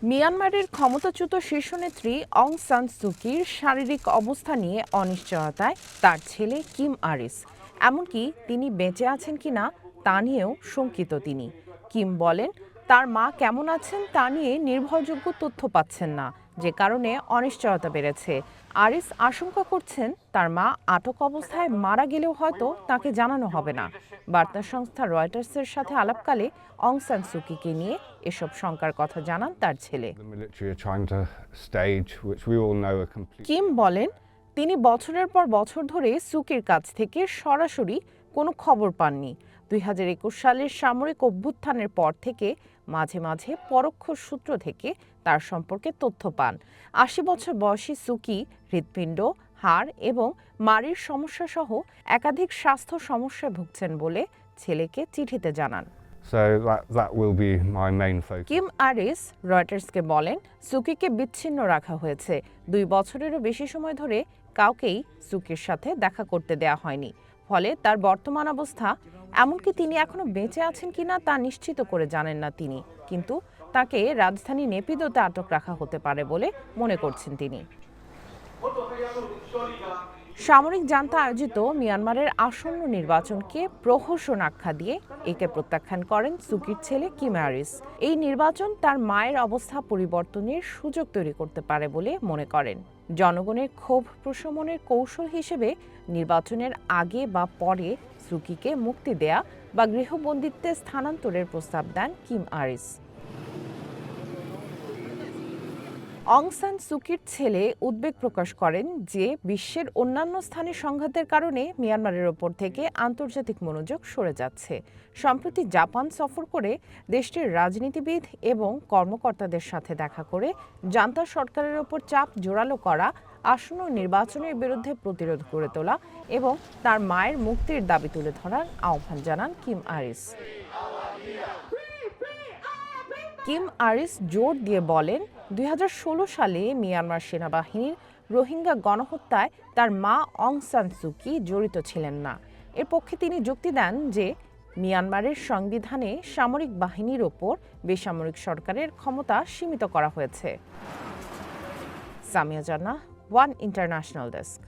মিয়ানমারের ক্ষমতাচ্যুত শীর্ষনেত্রী অং সান সুকির শারীরিক অবস্থা নিয়ে অনিশ্চয়তায় তার ছেলে কিম আরিস, এমনকি তিনি বেঁচে আছেন কিনা তা নিয়েও শঙ্কিত তিনি। কিম বলেন, তার মা কেমন আছেন তা নিয়ে নির্ভরযোগ্য তথ্য পাচ্ছেন না, যে কারণে অনিশ্চয়তা বেড়েছে। আরিস আশঙ্কা করছেন তার মা আটক অবস্থায় মারা গেলেও হয়তো তাকে জানানো হবে না। বার্তা সংস্থা রয়টার্সের সাথে আলাপকালে অং সান সুকিকে নিয়ে এসব শঙ্কার কথা জানান তার ছেলে। কিম বলেন, তিনি বছরের পর বছর ধরে সুকির কাছ থেকে সরাসরি কোনো খবর পাননি। 2021 সালের সামরিক অভ্যুত্থানের পর থেকে মাঝে মাঝে পরোক্ষ সূত্র থেকে তার সম্পর্কে তথ্য পান। 80 বছর বয়সী সুকি হৃৎপিণ্ড, হাড় এবং মাড়ির সমস্যা সহ একাধিক স্বাস্থ্য সমস্যায় ভুগছেন বলে ছেলেকে চিঠিতে জানান। কিম আরিস রয়টার্সকে বলেন, সুকিকে বিচ্ছিন্ন রাখা হয়েছে। 2 বছরেরও বেশি সময় ধরে কাউকেই সুকির সাথে দেখা করতে দেয়া হয়নি। ফলে তার বর্তমান অবস্থা, এমনকি তিনি এখনো বেঁচে আছেন কিনা তা নিশ্চিত করে জানেন না তিনি। কিন্তু তাকে রাজধানী নেপিদোতে আটক রাখা হতে পারে বলে মনে করছেন তিনি। সামরিক জান্তা আয়োজিত মিয়ানমারের আসন্ন নির্বাচনকে প্রহসন আখ্যা দিয়ে একে প্রত্যাখ্যান করেন সুকির ছেলে কিম আরিস। এই নির্বাচন তার মায়ের অবস্থা পরিবর্তনের সুযোগ তৈরি করতে পারে বলে মনে করেন। জনগণের ক্ষোভ প্রশমনের কৌশল হিসেবে নির্বাচনের আগে বা পরে সুকিকে মুক্তি দেয়া বা গৃহবন্দিত্বে স্থানান্তরের প্রস্তাব দেন কিম আরিস। অং সান সুকির ছেলে উদ্বেগ প্রকাশ করেন যে বিশ্বের অন্যান্য স্থানে সংঘাতের কারণে মিয়ানমারের ওপর থেকে আন্তর্জাতিক মনোযোগ সরে যাচ্ছে। সম্প্রতি জাপান সফর করে দেশটির রাজনীতিবিদ এবং কর্মকর্তাদের সাথে দেখা করে জান্তা সরকারের ওপর চাপ জোরালো করা, আসন্ন নির্বাচনের বিরুদ্ধে প্রতিরোধ গড়ে তোলা এবং তার মায়ের মুক্তির দাবি তুলে ধরার আহ্বান জানান কিম আরিস। কিম আরিস জোর দিয়ে বলেন, 2016 সালে মিয়ানমার সেনাবাহিনীর রোহিঙ্গা গণহত্যায় তার মা অং সান সুকি জড়িত ছিলেন না। এর পক্ষে তিনি যুক্তি দেন যে মিয়ানমারের সংবিধানে সামরিক বাহিনীর ওপর বেসামরিক সরকারের ক্ষমতা সীমিত করা হয়েছে। সামিয়া জান্নাহ, ওয়ান ইন্টারন্যাশনাল ডেস্ক।